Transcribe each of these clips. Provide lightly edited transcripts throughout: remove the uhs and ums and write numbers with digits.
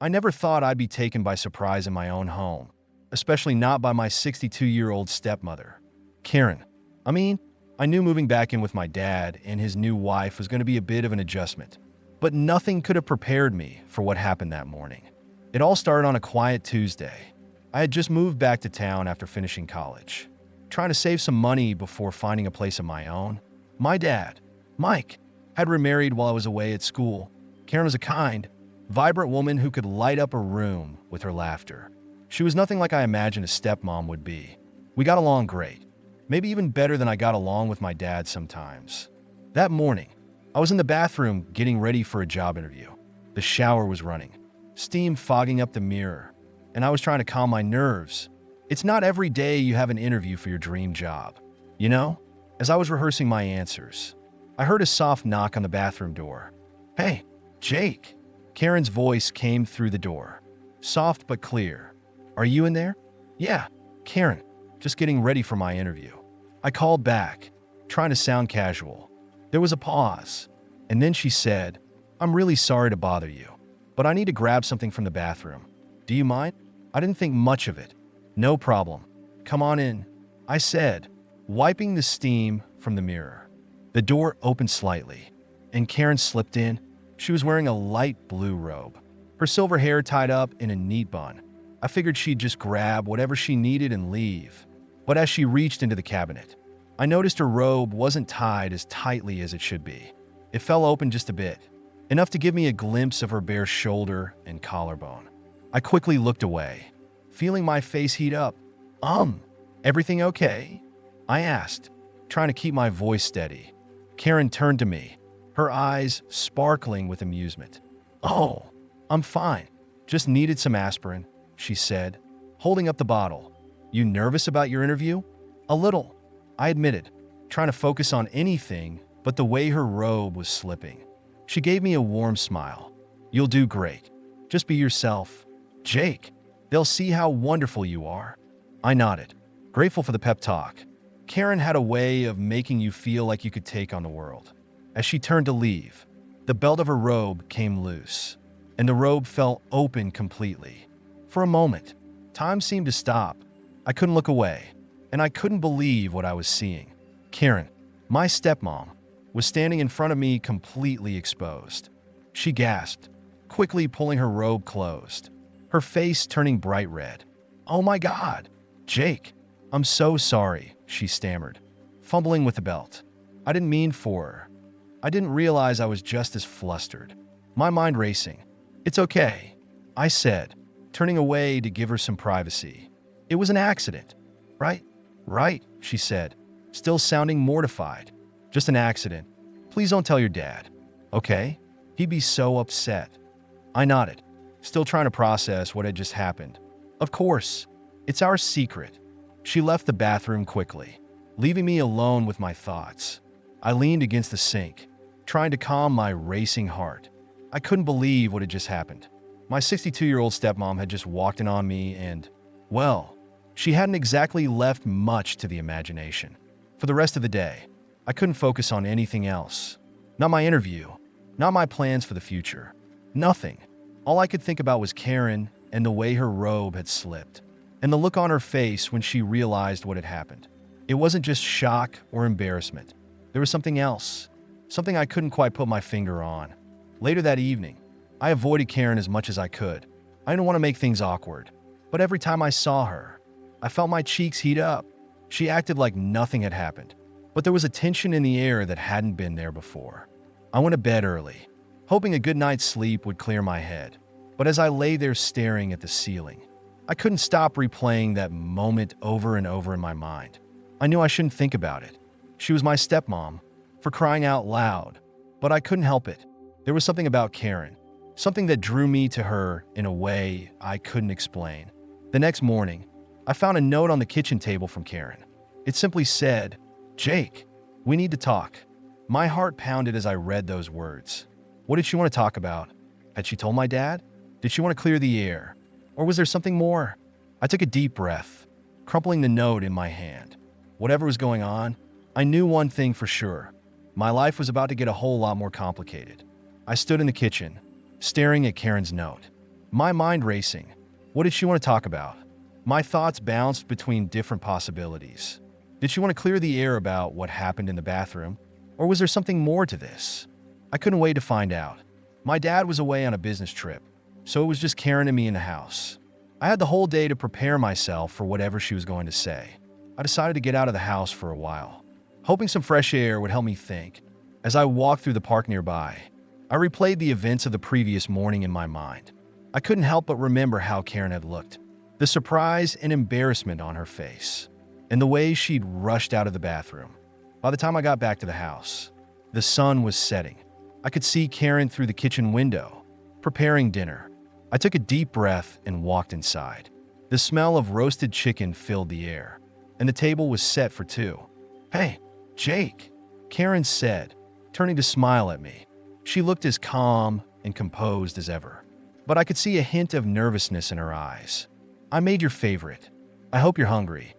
I never thought I'd be taken by surprise in my own home, especially not by my 62-year-old stepmother, Karen. I knew moving back in with my dad and his new wife was going to be a bit of an adjustment, but nothing could have prepared me for what happened that morning. It all started on a quiet Tuesday. I had just moved back to town after finishing college, trying to save some money before finding a place of my own. My dad, Mike, had remarried while I was away at school. Karen was a kind, vibrant woman who could light up a room with her laughter. She was nothing like I imagined a stepmom would be. We got along great, maybe even better than I got along with my dad sometimes. That morning, I was in the bathroom getting ready for a job interview. The shower was running, steam fogging up the mirror, and I was trying to calm my nerves. It's not every day you have an interview for your dream job. You know, as I was rehearsing my answers, I heard a soft knock on the bathroom door. "Hey, Jake." Karen's voice came through the door, soft but clear. "Are you in there?" "Yeah, Karen, just getting ready for my interview." I called back, trying to sound casual. There was a pause, and then she said, "I'm really sorry to bother you, but I need to grab something from the bathroom. Do you mind?" I didn't think much of it. "No problem. Come on in," I said, wiping the steam from the mirror. The door opened slightly, and Karen slipped in. She was wearing a light blue robe, her silver hair tied up in a neat bun. I figured she'd just grab whatever she needed and leave. But as she reached into the cabinet, I noticed her robe wasn't tied as tightly as it should be. It fell open just a bit, enough to give me a glimpse of her bare shoulder and collarbone. I quickly looked away, feeling my face heat up. Everything okay?" I asked, trying to keep my voice steady. Karen turned to me, her eyes sparkling with amusement. "Oh, I'm fine. Just needed some aspirin," she said, holding up the bottle. "You nervous about your interview?" "A little," I admitted, trying to focus on anything but the way her robe was slipping. She gave me a warm smile. "You'll do great. Just be yourself, Jake. They'll see how wonderful you are." I nodded, grateful for the pep talk. Karen had a way of making you feel like you could take on the world. As she turned to leave, the belt of her robe came loose, and the robe fell open completely. For a moment, time seemed to stop. I couldn't look away, and I couldn't believe what I was seeing. Karen, my stepmom, was standing in front of me completely exposed. She gasped, quickly pulling her robe closed, her face turning bright red. "Oh my God, Jake, I'm so sorry," she stammered, fumbling with the belt. "I didn't mean for her. I didn't realize I was just as flustered." My mind racing. "It's okay," I said, turning away to give her some privacy. "It was an accident, right?" "Right," she said, still sounding mortified. "Just an accident. Please don't tell your dad, okay? He'd be so upset." I nodded, still trying to process what had just happened. "Of course. It's our secret." She left the bathroom quickly, leaving me alone with my thoughts. I leaned against the sink, trying to calm my racing heart. I couldn't believe what had just happened. My 62-year-old stepmom had just walked in on me and, well, she hadn't exactly left much to the imagination. For the rest of the day, I couldn't focus on anything else. Not my interview, not my plans for the future. Nothing. All I could think about was Karen and the way her robe had slipped, and the look on her face when she realized what had happened. It wasn't just shock or embarrassment. There was something else, something I couldn't quite put my finger on. Later that evening, I avoided Karen as much as I could. I didn't want to make things awkward, but every time I saw her, I felt my cheeks heat up. She acted like nothing had happened, but there was a tension in the air that hadn't been there before. I went to bed early, hoping a good night's sleep would clear my head. But as I lay there staring at the ceiling, I couldn't stop replaying that moment over and over in my mind. I knew I shouldn't think about it. She was my stepmom, for crying out loud, but I couldn't help it. There was something about Karen, something that drew me to her in a way I couldn't explain. The next morning, I found a note on the kitchen table from Karen. It simply said, "Jake, we need to talk." My heart pounded as I read those words. What did she want to talk about? Had she told my dad? Did she want to clear the air? Or was there something more? I took a deep breath, crumpling the note in my hand. Whatever was going on, I knew one thing for sure. My life was about to get a whole lot more complicated. I stood in the kitchen, staring at Karen's note. My mind racing. What did she want to talk about? My thoughts bounced between different possibilities. Did she want to clear the air about what happened in the bathroom? Or was there something more to this? I couldn't wait to find out. My dad was away on a business trip, so it was just Karen and me in the house. I had the whole day to prepare myself for whatever she was going to say. I decided to get out of the house for a while, hoping some fresh air would help me think. As I walked through the park nearby, I replayed the events of the previous morning in my mind. I couldn't help but remember how Karen had looked, the surprise and embarrassment on her face, and the way she'd rushed out of the bathroom. By the time I got back to the house, the sun was setting. I could see Karen through the kitchen window, preparing dinner. I took a deep breath and walked inside. The smell of roasted chicken filled the air, and the table was set for two. "Hey, Jake," Karen said, turning to smile at me. She looked as calm and composed as ever, but I could see a hint of nervousness in her eyes. "I made your favorite. I hope you're hungry."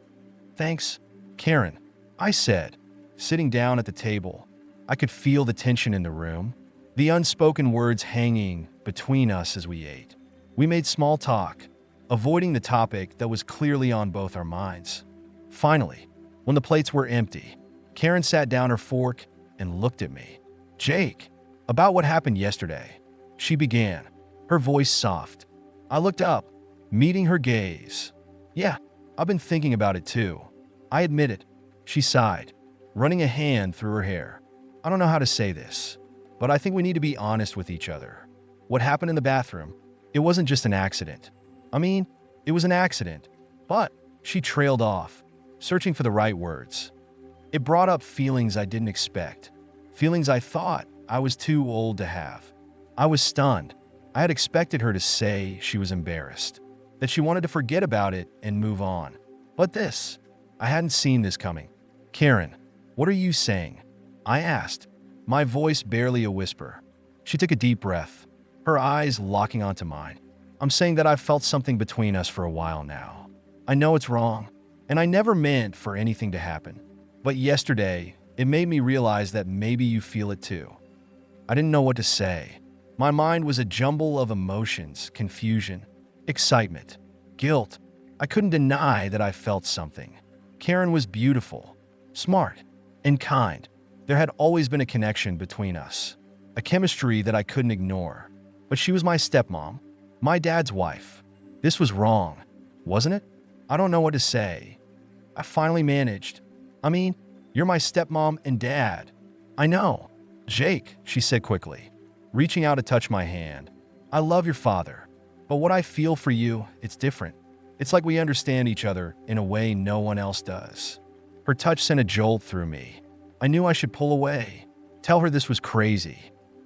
"Thanks, Karen," I said, sitting down at the table. I could feel the tension in the room, the unspoken words hanging between us as we ate. We made small talk, avoiding the topic that was clearly on both our minds. Finally, when the plates were empty, Karen sat down her fork and looked at me. "Jake, about what happened yesterday," she began, her voice soft. I looked up, meeting her gaze. "Yeah, I've been thinking about it too," I admitted. She sighed, running a hand through her hair. "I don't know how to say this, but I think we need to be honest with each other. What happened in the bathroom, it wasn't just an accident. I mean, it was an accident, but..." She trailed off, searching for the right words. It brought up feelings I didn't expect, feelings I thought I was too old to have. I was stunned. I had expected her to say she was embarrassed, that she wanted to forget about it and move on. But this, I hadn't seen this coming. "Karen, what are you saying?" I asked, my voice barely a whisper. She took a deep breath, her eyes locking onto mine. "I'm saying that I've felt something between us for a while now. I know it's wrong, and I never meant for anything to happen. But yesterday, it made me realize that maybe you feel it too." I didn't know what to say. My mind was a jumble of emotions, confusion, excitement, guilt. I couldn't deny that I felt something. Karen was beautiful, smart, and kind. There had always been a connection between us, a chemistry that I couldn't ignore. But she was my stepmom, my dad's wife. This was wrong, wasn't it? I don't know what to say. I finally managed. "I mean, you're my stepmom and dad." "I know, Jake," she said quickly, reaching out to touch my hand. "I love your father, but what I feel for you, it's different. It's like we understand each other in a way no one else does." Her touch sent a jolt through me. I knew I should pull away, tell her this was crazy,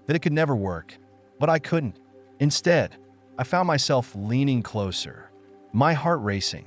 that it could never work, but I couldn't. Instead, I found myself leaning closer, my heart racing.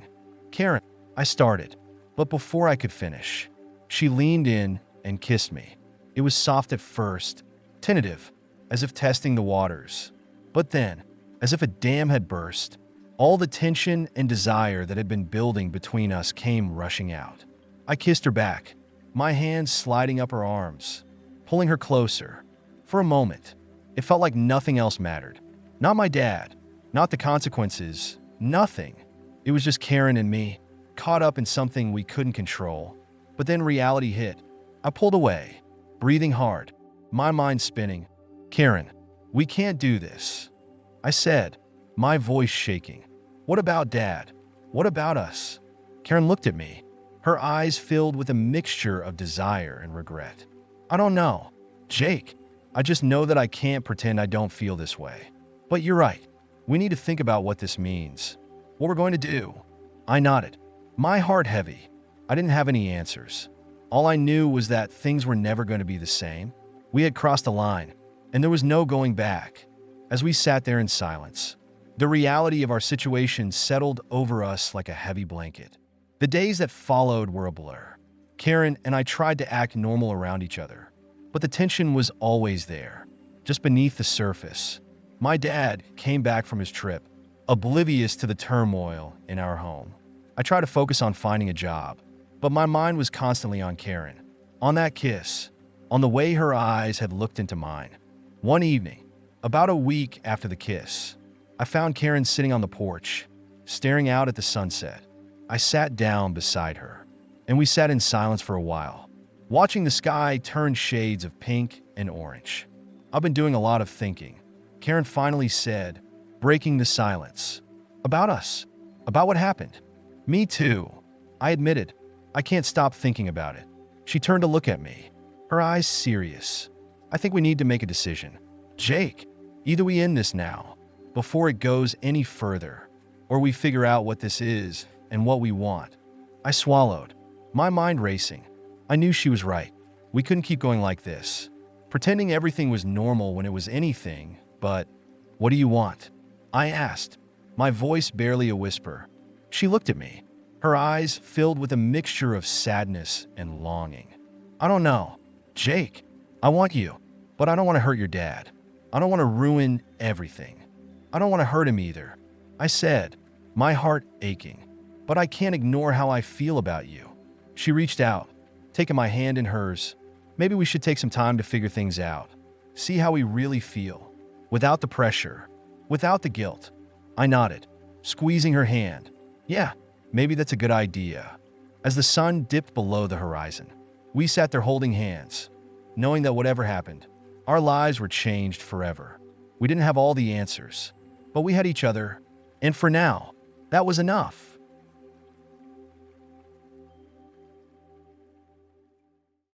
"Karen," I started, but before I could finish, she leaned in and kissed me. It was soft at first, tentative, as if testing the waters. But then, as if a dam had burst, all the tension and desire that had been building between us came rushing out. I kissed her back, my hands sliding up her arms, pulling her closer. For a moment, it felt like nothing else mattered. Not my dad, not the consequences, nothing. It was just Karen and me, caught up in something we couldn't control. But then reality hit. I pulled away, breathing hard, my mind spinning. "Karen, we can't do this," I said, my voice shaking. "What about Dad? What about us?" Karen looked at me, her eyes filled with a mixture of desire and regret. "I don't know, Jake. I just know that I can't pretend I don't feel this way. But you're right. We need to think about what this means, what we're going to do." I nodded, my heart heavy. I didn't have any answers. All I knew was that things were never going to be the same. We had crossed a line, and there was no going back. As we sat there in silence, the reality of our situation settled over us like a heavy blanket. The days that followed were a blur. Karen and I tried to act normal around each other, but the tension was always there, just beneath the surface. My dad came back from his trip, oblivious to the turmoil in our home. I tried to focus on finding a job, but my mind was constantly on Karen, on that kiss, on the way her eyes had looked into mine. One evening, about a week after the kiss, I found Karen sitting on the porch, staring out at the sunset. I sat down beside her, and we sat in silence for a while, watching the sky turn shades of pink and orange. I've been doing a lot of thinking, Karen finally said, breaking the silence. About us. About what happened. Me too, I admitted. I can't stop thinking about it. She turned to look at me, her eyes serious. I think we need to make a decision. Jake, either we end this now, before it goes any further, or we figure out what this is and what we want. I swallowed, my mind racing. I knew she was right. We couldn't keep going like this, pretending everything was normal when it was anything but, what do you want? I asked, my voice barely a whisper. She looked at me, her eyes filled with a mixture of sadness and longing. I don't know. Jake, I want you, but I don't want to hurt your dad. I don't want to ruin everything. I don't want to hurt him either. I said, my heart aching, but I can't ignore how I feel about you. She reached out, taking my hand in hers. Maybe we should take some time to figure things out. See how we really feel. Without the pressure, without the guilt. I nodded, squeezing her hand. Yeah, maybe that's a good idea. As the sun dipped below the horizon, we sat there holding hands, knowing that whatever happened, our lives were changed forever. We didn't have all the answers, but we had each other, and for now, that was enough.